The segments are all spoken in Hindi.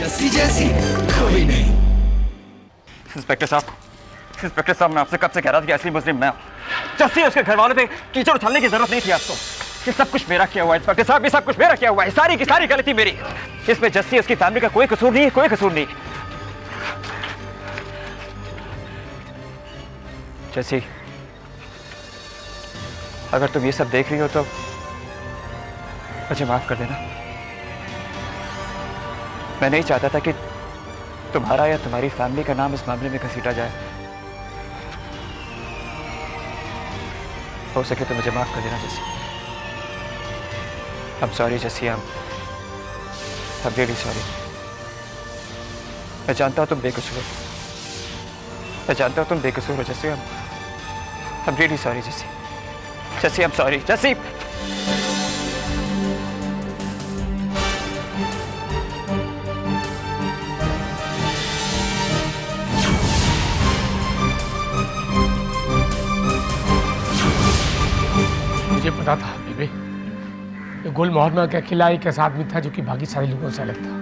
जस्सी जैसी कोई नहीं। इंस्पेक्टर साहब मैं आपसे कब से कह रहा था कि असली मुस्लिम मैं हूं। जस्सी उसके घर वालों पे कीचड़ उछलने की जरूरत नहीं थी आपको। ये सब कुछ मेरा किया हुआ है इंस्पेक्टर साहब, ये सब कुछ मेरा किया हुआ है। सारी की सारी गलती मेरी। इसमें जस्सी उसकी फैमिली का कोई कसूर नहीं है, कोई कसूर नहीं। जस्सी अगर तुम ये सब देख रही हो तो मुझे माफ कर देना। मैं नहीं चाहता था कि तुम्हारा या तुम्हारी फैमिली का नाम इस मामले में घसीटा जाए। हो सके तो मुझे माफ कर देना Jassi. I'm sorry Jassi, I'm really sorry। मैं जानता हूँ तुम बेकसूर हो, मैं जानता हूँ तुम बेकसूर हो Jassi. I'm really sorry Jassi. Jassi I'm sorry Jassi. मुझे पता था बेबे, ये गुल मोहम्मद का अकेला एक ऐसा आदमी था जो कि बाकी सारे लोगों से अलग था।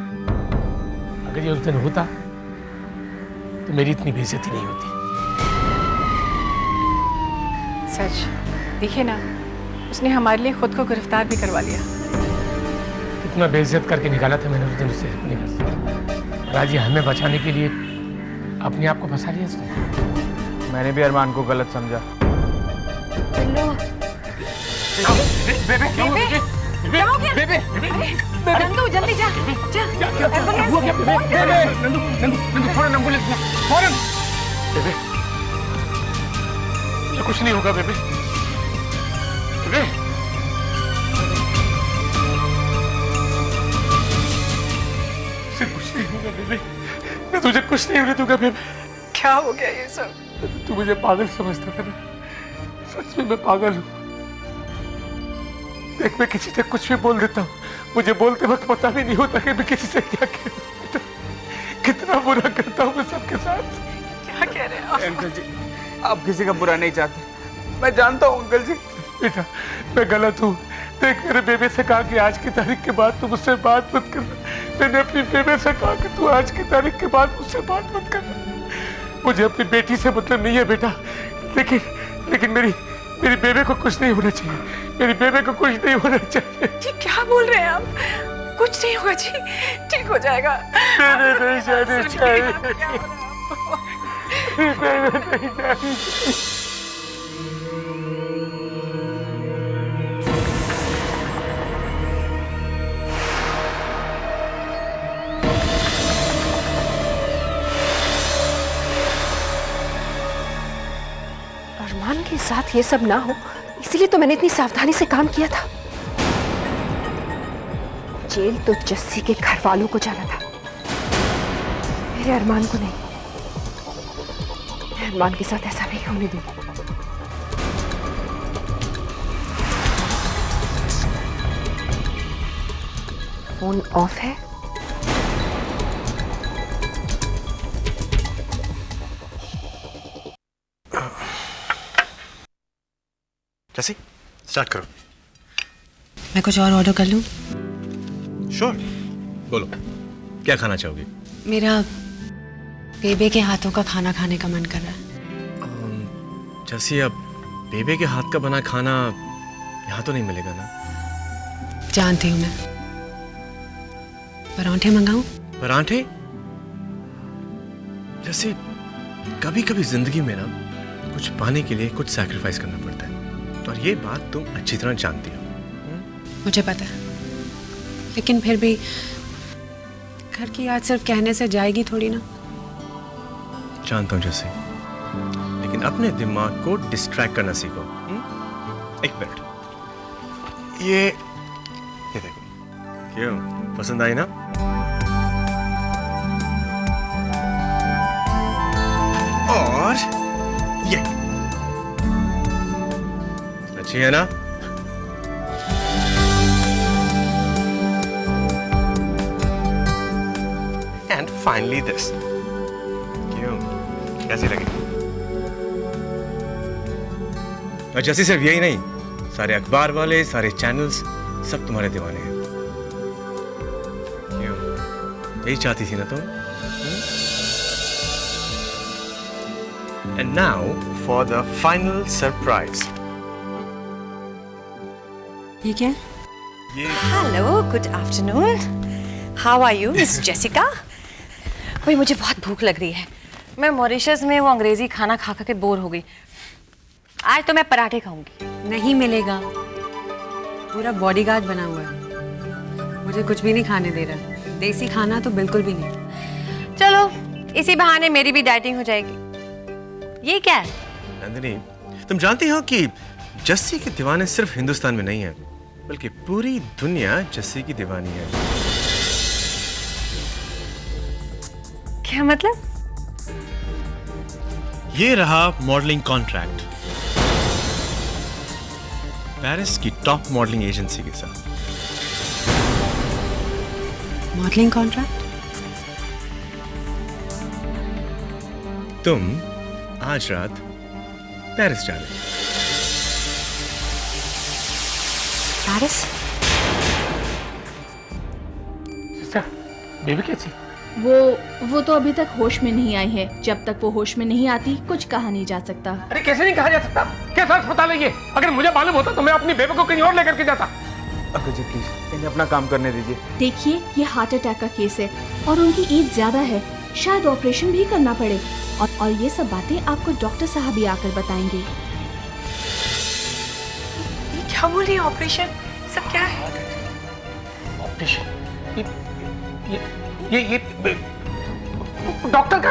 अगर ये उस दिन होता तो मेरी इतनी बेइज्जती नहीं होती। सच देखिए ना, उसने हमारे लिए खुद को गिरफ्तार भी करवा लिया। कितना बेइज्जत करके निकाला था मैंने उस दिन उसे अपने घर से। और आज ये हमें बचाने के लिए अपने आप को फंसा लिया उसने। मैंने भी अरमान को गलत समझा। बेबे क्या हो गया? नंदू जल्दी जा नंदू फौरन एम्बुलेंस में, फौरन। बेबे ये कुछ नहीं होगा बेबे। बेबे सिर्फ कुछ नहीं होगा बेबे, मैं तुझे कुछ नहीं होने दूंगा बेबे। क्या हो गया ये सब? तू मुझे पागल समझता था ना, सच में मैं पागल हूँ। देख मैं किसी से कुछ भी बोल देता हूँ, मुझे बोलते वक्त पता भी नहीं होता कि मैं किसी से क्या कह रहा हूँ। कितना बुरा करता हूँ मैं सबके साथ। क्या कह रहे हैं अंकल जी, आप किसी का बुरा नहीं चाहते, मैं जानता हूँ अंकल जी। बेटा मैं गलत हूँ। देख मेरे बेबे से कहा कि आज की तारीख के बाद तू मुझसे बात मत करना। मैंने अपनी बेबे से कहा कि तू आज की तारीख के बाद मुझसे बात मत करना। मुझे अपनी बेटी से मतलब नहीं है बेटा, लेकिन मेरी बेबे को कुछ नहीं होना चाहिए। मेरी बेबे को कुछ नहीं होना चाहिए। जी क्या बोल रहे हैं आप? कुछ नहीं होगा जी, ठीक हो जाएगा। बेबे नहीं जानी चाहिए। बेबे नहीं जानी चाहिए। अरमान के साथ ये सब ना हो, इसलिए तो मैंने इतनी सावधानी से काम किया था। जेल तो जस्सी के घर वालों को जाना था, मेरे अरमान को नहीं। मैं अरमान के साथ ऐसा नहीं होने दूंगी। फोन ऑफ है। जैसी स्टार्ट करो। मैं कुछ और ऑर्डर कर लूं? श्योर, बोलो क्या खाना चाहोगी? मेरा बेबे के हाथों का खाना खाने का मन कर रहा है। जैसी अब बेबे के हाथ का बना खाना यहाँ तो नहीं मिलेगा ना? जानती हूँ मैं। परांठे मंगाऊं? परांठे? जैसे कभी कभी जिंदगी में ना कुछ पाने के लिए कुछ सैक्रिफाइस करना पड़ता है, और ये बात तुम अच्छी तरह जानती हो। मुझे पता है, लेकिन फिर भी घर की याद सिर्फ कहने से जाएगी थोड़ी ना। जानता हूँ जैसे, लेकिन अपने दिमाग को डिस्ट्रैक्ट करना सीखो। एक मिनट, ये देखो। क्यों, पसंद आई ना? और ये अच्छी है ना? And finally this. क्यों, कैसी लगी? और जैसे सिर्फ यही नहीं, सारे अखबार वाले, सारे चैनल्स सब तुम्हारे दीवाने हैं। क्यों, यही चाहती थी ना तुम? And now for the final surprise. ये क्या? Hello, good afternoon. How are you miss Jessica? भाई मुझे बहुत भूख लग रही है। मैं मॉरिशस में वो अंग्रेजी खाना खा खा के बोर हो गई। आज तो मैं पराठे खाऊंगी। नहीं मिलेगा, पूरा बॉडीगार्ड बना हुआ है, मुझे कुछ भी नहीं खाने दे रहा। देसी खाना तो बिल्कुल भी नहीं। चलो इसी बहाने मेरी भी डाइटिंग हो जाएगी। ये क्या है? नंदिनी, तुम जानती हो कि जस्सी के दीवाने सिर्फ हिंदुस्तान में नहीं है, बल्कि पूरी दुनिया जस्सी की दीवानी है। क्या मतलब? ये रहा मॉडलिंग कॉन्ट्रैक्ट पेरिस की टॉप मॉडलिंग एजेंसी के साथ। Modelling contract? तुम आज रात पेरिस जा रहे हो। पेरिस? सिस्टर, बेबी कैसी? वो तो अभी तक होश में नहीं आई है। जब तक वो होश में नहीं आती कुछ कहा नहीं जा सकता। अरे कैसे नहीं कहा जा सकता? कैसा अस्पताल है ये? अगर मुझे मालूम होता तो मैं अपनी बेबी को कहीं और लेकर के जाता। अंकल जी प्लीज इन्हें अपना काम करने दीजिए। देखिए ये हार्ट अटैक का केस है और उनकी एज ज्यादा है, शायद ऑपरेशन भी करना पड़े। और ये सब बातें आपको डॉक्टर साहब ही आकर बताएंगे। ये क्या बोल रही है? ऑपरेशन? सब क्या है? ऑपरेशन? ये डॉक्टर का?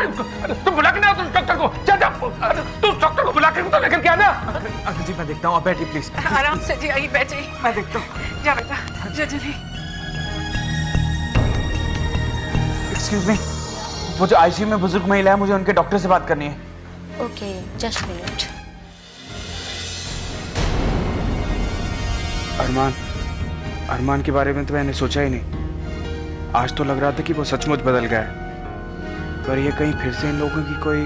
तुम बुला के ना तुम डॉक्टर को। जा जा, तुम डॉक्टर को बुला के तो लेकर के आना। अंकल जी मैं देखता हूँ, आप बैठिए प्लीज। आराम से जी, आइए बैठिए। मैं देखता हूँ। जा बेटा, जा जल्दी। एक्सक्यूज मी, वो जो आईसीयू में बुजुर्ग महिला है, मुझे उनके डॉक्टर से बात करनी है। Okay, just minute. अरमान के बारे में तो मैंने सोचा ही नहीं। आज तो लग रहा था कि वो सचमुच बदल गया है, पर ये कहीं फिर से इन लोगों की कोई।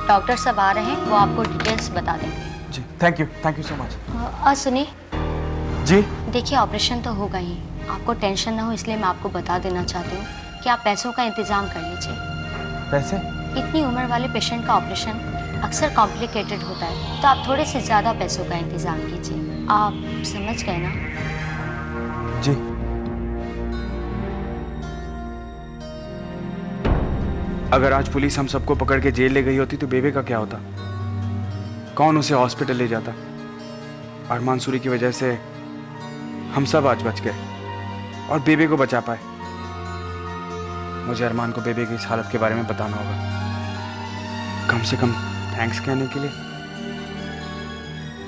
डॉक्टर साहब आ रहे हैं, वो आपको डिटेल्स बता देंगे। जी थैंक यू सो मच। सुनिए जी, देखिए ऑपरेशन तो होगा ही, आपको टेंशन ना हो इसलिए मैं आपको बता देना चाहती हूँ कि आप पैसों का इंतजाम कर लीजिए। पैसे? इतनी उम्र वाले पेशेंट का ऑपरेशन अक्सर कॉम्प्लिकेटेड होता है, तो आप थोड़े से ज़्यादा पैसों का इंतजाम कीजिए। आप समझ गए ना? जी। अगर आज पुलिस हम सबको पकड़ के जेल ले गई होती तो बेबे का क्या होता? कौन उसे हॉस्पिटल ले जाता? अरमान सूरी की वजह से हम सब आज बच गए और बेबे को बचा पाए। मुझे अरमान को बेबे की इस हालत के बारे में बताना होगा, कम से कम थैंक्स कहने के लिए।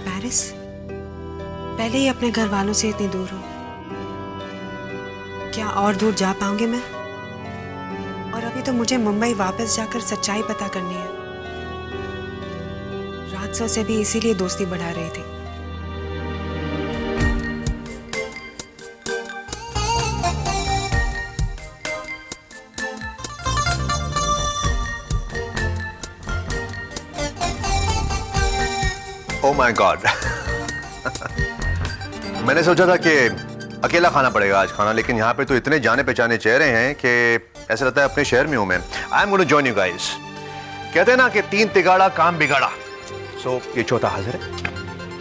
पेरिस? पहले ही अपने घर वालों से इतनी दूर हो, क्या और दूर जा पाऊंगी मैं? और अभी तो मुझे मुंबई वापस जाकर सच्चाई पता करनी है। राज सर से भी इसीलिए दोस्ती बढ़ा रही थी। Oh my God. मैंने सोचा था कि अकेला खाना पड़ेगा आज खाना, लेकिन यहाँ पे तो इतने जाने पहचाने चेहरे हैं कि ऐसा लगता है अपने शहर में हूँ मैं। I am going to join you guys. कहते हैं ना कि 3 तिगाड़ा काम बिगाड़ा। सो ये चौथा हाजिर है।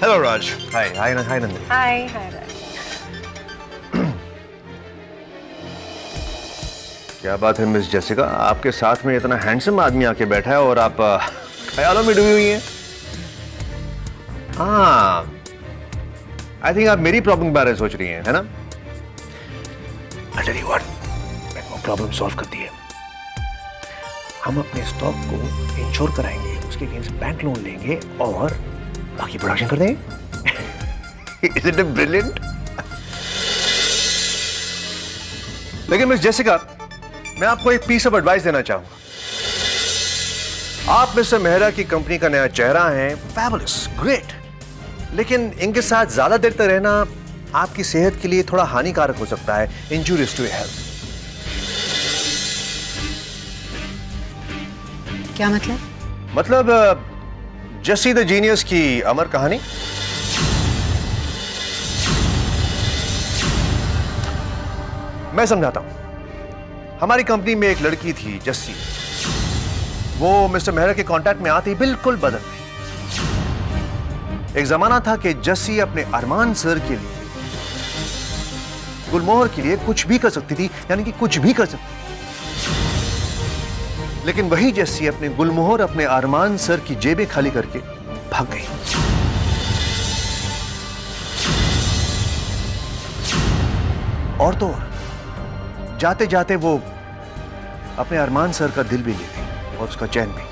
हेलो राज। हाय हाय हाय नंदिनी। हाय हाय राज। क्या बात है मिस जेसिका, आपके साथ में इतना हैंडसम आदमी आके बैठा है और आप ख्यालों में डूबी हुई हैं। हाँ, आई थिंक आप मेरी प्रॉब्लम के बारे में सोच रही हैं, है ना? आई टेल यू व्हाट, मैंने वो प्रॉब्लम सॉल्व कर दी है। हम अपने स्टॉक को इंश्योर कराएंगे, उसके अगेंस्ट बैंक लोन लेंगे और बाकी प्रोडक्शन कर देंगे। Is it brilliant? लेकिन मिस जेसिका, मैं आपको एक पीस ऑफ एडवाइस देना चाहूंगा। आप मिस्टर मेहरा की कंपनी का नया चेहरा है, फैबुलस, ग्रेट, लेकिन इनके साथ ज्यादा देर तक रहना आपकी सेहत के लिए थोड़ा हानिकारक हो सकता है, इंजूरियस टू हेल्थ। क्या मतलब? मतलब जस्सी द जीनियस की अमर कहानी। मैं समझाता हूं। हमारी कंपनी में एक लड़की थी जस्सी, वो मिस्टर मेहरा के कांटेक्ट में आते ही बिल्कुल बदल गई। एक जमाना था कि जस्सी अपने अरमान सर के लिए, गुलमोहर के लिए कुछ भी कर सकती थी, यानी कि कुछ भी कर सकती थी। लेकिन वही जस्सी अपने गुलमोहर, अपने अरमान सर की जेबें खाली करके भाग गई। और तो जाते जाते वो अपने अरमान सर का दिल भी लेती और उसका चैन भी।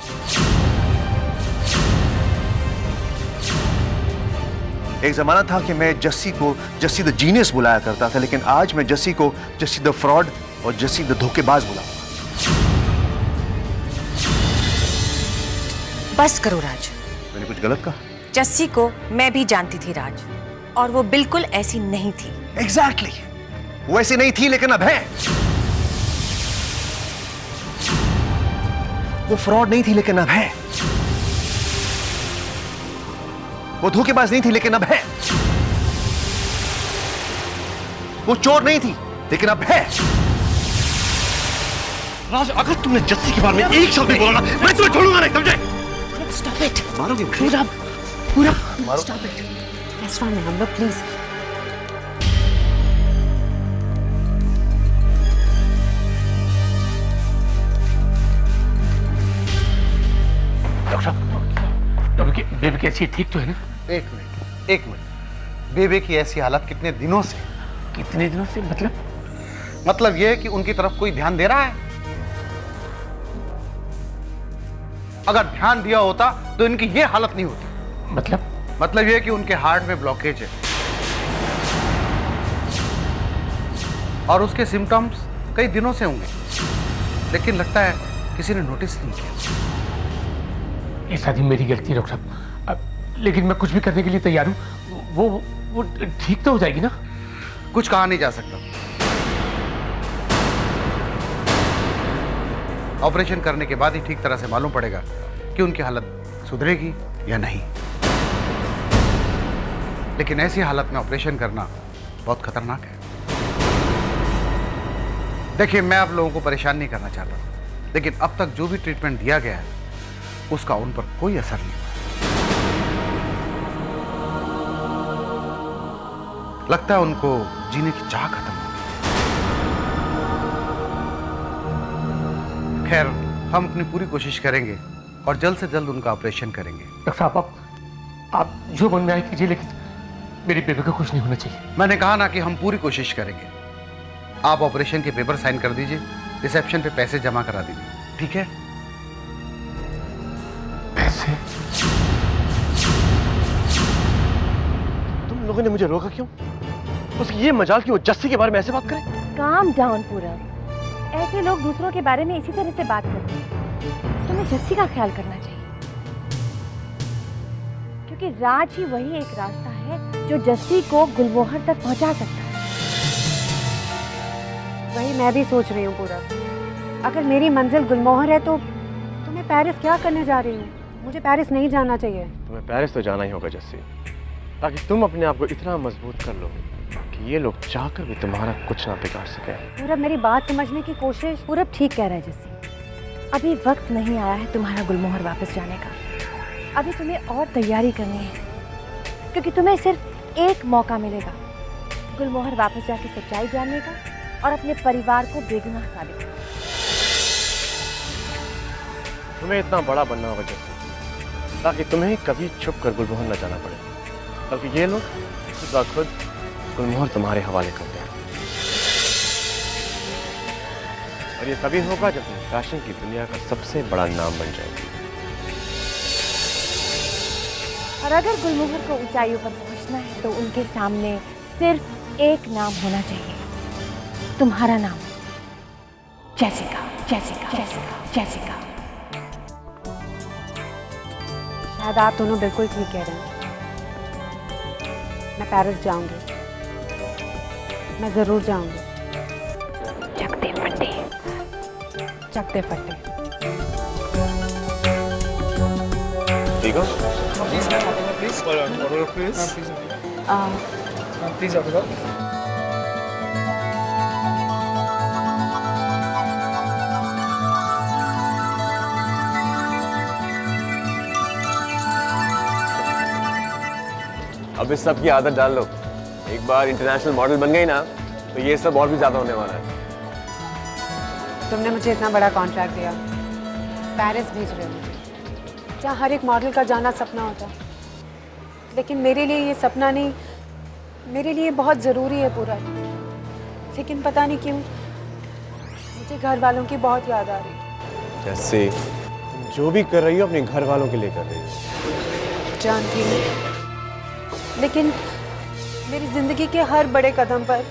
एक जमाना था कि मैं जस्सी को जस्सी द जीनियस बुलाया करता था, लेकिन आज मैं जस्सी को जस्सी द फ्रॉड और जस्सी द धोखेबाज बुलाऊंगा। बस करो राज। मैंने कुछ गलत कहा? जस्सी को मैं भी जानती थी राज, और वो बिल्कुल ऐसी नहीं थी। एग्जैक्टली वो ऐसी नहीं थी, लेकिन अब है। वो फ्रॉड नहीं थी, लेकिन अब है। वो धोखेबाज नहीं थी, लेकिन अब है। वो चोर नहीं थी, लेकिन अब है। राज, अगर तुमने जस्सी के बारे में एक शब्द भी बोला ना, मैं तुम्हें छोड़ूंगा नहीं, समझे? Stop it. मारोगे? पूरा Stop it. Restaurant में हम लोग प्लीज। डॉक्टर साहब, बेबी कैसी ठीक तो है ना? एक मिनट। बेबे की ऐसी हालत कितने दिनों से? कितने दिनों से मतलब यह है कि उनकी तरफ कोई ध्यान दे रहा है? अगर ध्यान दिया होता तो इनकी यह हालत नहीं होती। मतलब यह है कि उनके हार्ट में ब्लॉकेज है और उसके सिम्टम्स कई दिनों से होंगे, लेकिन लगता है किसी ने नोटिस नहीं किया। ये शादी मेरी गलती है डॉक्टर साहब, लेकिन मैं कुछ भी करने के लिए तैयार हूँ। वो ठीक तो हो जाएगी ना? कुछ कहा नहीं जा सकता। ऑपरेशन करने के बाद ही ठीक तरह से मालूम पड़ेगा कि उनकी हालत सुधरेगी या नहीं। लेकिन ऐसी हालत में ऑपरेशन करना बहुत खतरनाक है। देखिए, मैं आप लोगों को परेशान नहीं करना चाहता, लेकिन अब तक जो भी ट्रीटमेंट दिया गया है उसका उन पर कोई असर नहीं हुआ। लगता है उनको जीने की चाह खत्म हो गई। खैर, हम अपनी पूरी कोशिश करेंगे और जल्द से जल्द उनका ऑपरेशन करेंगे। डॉक्टर साहब, आप जो मन में आए कीजिए, लेकिन मेरी बेबी का कुछ नहीं होना चाहिए। मैंने कहा ना कि हम पूरी कोशिश करेंगे। आप ऑपरेशन के पेपर साइन कर दीजिए, रिसेप्शन पे पैसे जमा करा दीजिए, ठीक है? पैसे? तुम लोगों ने मुझे रोका क्यों? उसकी ये मजाल कि वो जस्सी के बारे में ऐसे बात करे? काम डाउन पूरा। ऐसे लोग दूसरों के बारे में इसी तरह से बात करते हैं। तुम्हें जस्सी का ख्याल करना चाहिए, क्योंकि राज ही वही एक रास्ता है जो जस्सी को गुलमोहर तक पहुंचा सकता है। वही मैं भी सोच रही हूँ पूरा। अगर मेरी मंजिल गुलमोहर है तो मैं पेरिस क्या करने जा रही हूँ? मुझे पेरिस नहीं जाना चाहिए। तुम्हें पेरिस तो जाना ही होगा जस्सी, ताकि तुम अपने आप को इतना मजबूत कर लो कि ये लोग चाहकर भी तुम्हारा कुछ ना बिगाड़ सके। पूरब, मेरी बात समझने की कोशिश। पूरब ठीक कह रहा है जस्सी, अभी वक्त नहीं आया है तुम्हारा गुलमोहर वापस जाने का। अभी तुम्हें और तैयारी करनी है, क्योंकि तुम्हें सिर्फ एक मौका मिलेगा गुलमोहर वापस जाके सच्चाई जानने का और अपने परिवार को बेगुनाह साबित करने का। तुम्हें इतना बड़ा बनना होगा जस्सी, ताकि तुम्हें कभी छुप कर गुलमोहर न जाना पड़े, बल्कि ये लोग खुद खुद गुलमोहर तुम्हारे हवाले कर दें। और ये तभी होगा जब तुम फैशन की दुनिया का सबसे बड़ा नाम बन जाएगी। और अगर गुलमोहर को ऊंचाइयों पर पहुंचना है तो उनके सामने सिर्फ एक नाम होना चाहिए, तुम्हारा नाम, जेसिका। Jessica, Jessica, Jessica. शायद आप दोनों बिल्कुल ठीक कह रहे हैं। मैं पेरिस जाऊंगी, मैं जरूर जाऊंगी। चकते फटे, चकते फटे। ठीक हो? प्लीज अब इस सब की आदत डाल लो। एक बार इंटरनेशनल मॉडल बन गई ना तो ये सब और भी ज्यादा होने वाला है। तुमने मुझे इतना बड़ा कॉन्ट्रैक्ट दिया, पेरिस भेज रहे हो, जहाँ हर एक मॉडल का जाना सपना होता, लेकिन मेरे लिए ये सपना नहीं, मेरे लिए बहुत ज़रूरी है पूरा। लेकिन पता नहीं क्यों मुझे घर वालों की बहुत याद आ रही है। जैसे तुम जो भी कर रही हो अपने घर वालों के लिए कर रही हो। जानती हूँ, लेकिन मेरी ज़िंदगी के हर बड़े कदम पर,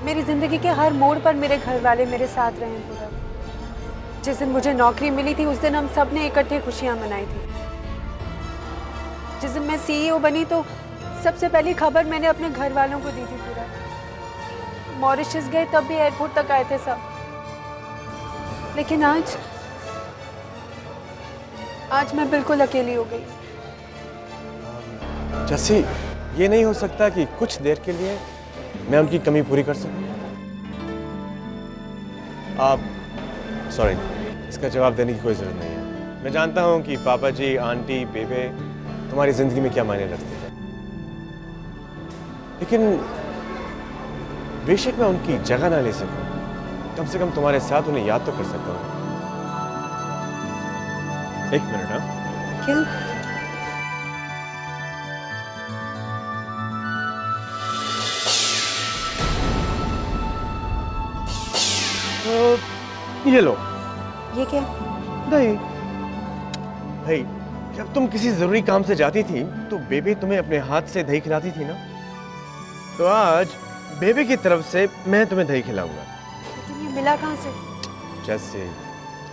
मेरी ज़िंदगी के हर मोड़ पर मेरे घर वाले मेरे साथ रहे पूरा। जिस दिन मुझे नौकरी मिली थी उस दिन हम सब ने इकट्ठे खुशियाँ मनाई थी। जिस दिन मैं CEO बनी तो सबसे पहली खबर मैंने अपने घर वालों को दी थी पूरा। मॉरिशस गए तब भी एयरपोर्ट तक आए थे सब। लेकिन आज मैं बिल्कुल अकेली हो गई। जैसे ये नहीं हो सकता कि कुछ देर के लिए मैं उनकी कमी पूरी कर सकूं? आप सॉरी, इसका जवाब देने की कोई ज़रूरत नहीं है। मैं जानता हूं कि पापा जी, आंटी, बेबे तुम्हारी ज़िंदगी में क्या मायने रखते हैं, लेकिन बेशक मैं उनकी जगह ना ले सकूं, कम से कम तुम्हारे साथ उन्हें याद तो कर सकता हूं। एक मिनट। हाँ, क्यों? ये लो। ये क्या? नहीं भाई, जब तुम किसी जरूरी काम से जाती थी तो बेबे तुम्हें अपने हाथ से दही खिलाती थी ना, तो आज बेबे की तरफ से मैं तुम्हें दही खिलाऊंगा। लेकिन ये मिला कहाँ से? जैसे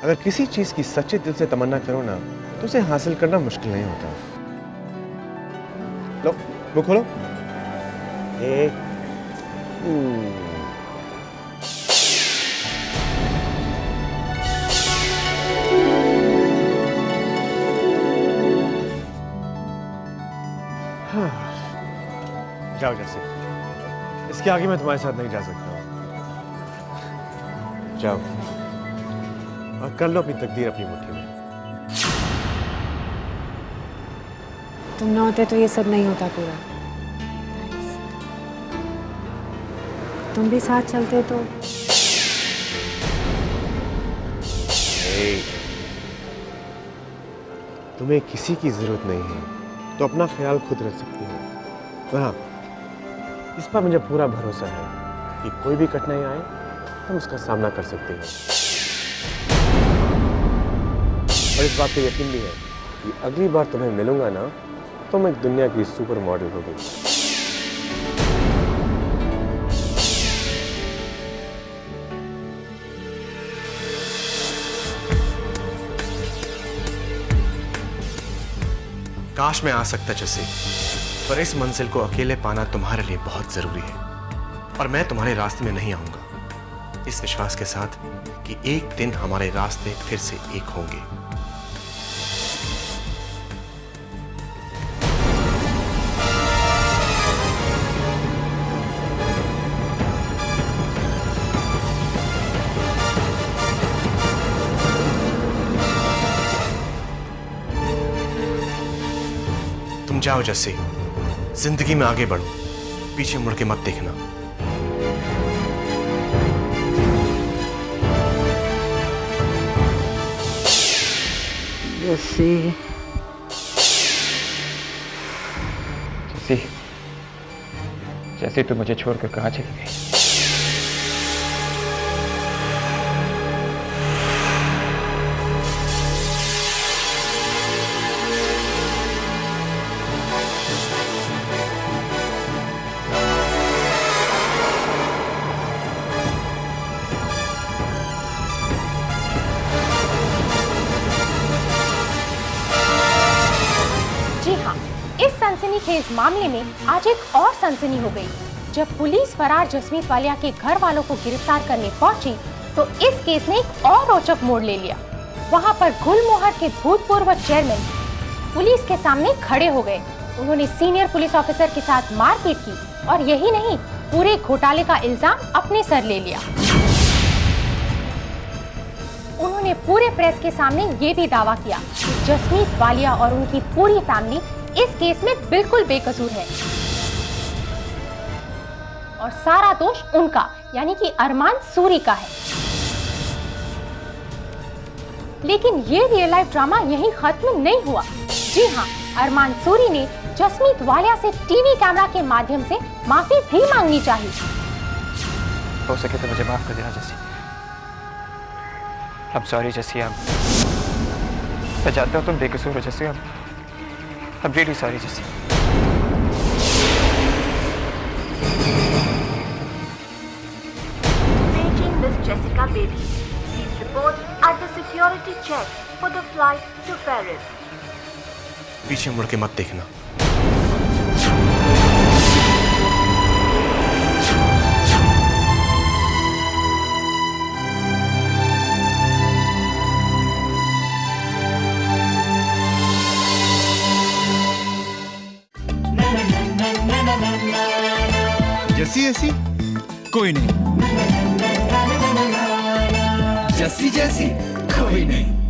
अगर किसी चीज की सच्चे दिल से तमन्ना करो ना तो उसे हासिल करना मुश्किल नहीं होता। लो, मुंह खोलो। जाओ जैसे, इसके आगे मैं तुम्हारे साथ नहीं जा सकता। जाओ और कर लो अपनी तकदीर अपनी मुट्ठी में। तुम ना होते तो ये सब नहीं होता पूरा। तुम भी साथ चलते तो। तुम्हें किसी की जरूरत नहीं है तो अपना ख्याल खुद रख सकती हो। और हाँ, इस पर मुझे पूरा भरोसा है कि कोई भी कठिनाई आए तुम उसका सामना कर सकते हो। और इस बात का यकीन भी है कि अगली बार तुम्हें मिलूंगा ना तो मैं दुनिया की सुपर मॉडल हो गई। काश मैं आ सकता जैसे, पर इस मंजिल को अकेले पाना तुम्हारे लिए बहुत जरूरी है और मैं तुम्हारे रास्ते में नहीं आऊंगा, इस विश्वास के साथ कि एक दिन हमारे रास्ते फिर से एक होंगे। तुम जाओ जस्सी, जिंदगी में आगे बढ़ो, पीछे मुड़ के मत देखना। जस्सी, जैसे तू मुझे छोड़कर कहाँ चली गई? सनसनीखेज मामले में आज एक और सनसनी हो गई। जब पुलिस फरार जसमीत वालिया के घर वालों को गिरफ्तार करने पहुंची तो इस केस ने एक और रोचक मोड़ ले लिया। वहां पर गुलमोहर के भूतपूर्व चेयरमैन पुलिस के सामने खड़े हो गए। उन्होंने सीनियर पुलिस ऑफिसर के साथ मारपीट की और यही नहीं, पूरे घोटाले का इल्जाम अपने सर ले लिया। उन्होंने पूरे प्रेस के सामने ये भी दावा किया कि जसमीत वालिया और उनकी पूरी फैमिली इस केस में बिल्कुल बेकसूर है और सारा दोष उनका यानी कि अरमान सूरी का है। लेकिन ये रियल लाइफ ड्रामा यहीं खत्म नहीं हुआ। जी हाँ, अरमान सूरी ने जसमीत वालिया से टीवी कैमरा के माध्यम से माफी भी मांगनी चाहिए। हो सके तो मुझे माफ कर देना जसी। I'm sorry जसी। मैं जानता हूँ तुम बेकसूर हो जसी। I'm really sorry जसी। Paging Miss Jessica Baby. Please report at the security check for the flight to Paris. पीछे मुड़ के मत देखना। जैसी ऐसी कोई नहीं, जैसी जैसी कोई नहीं।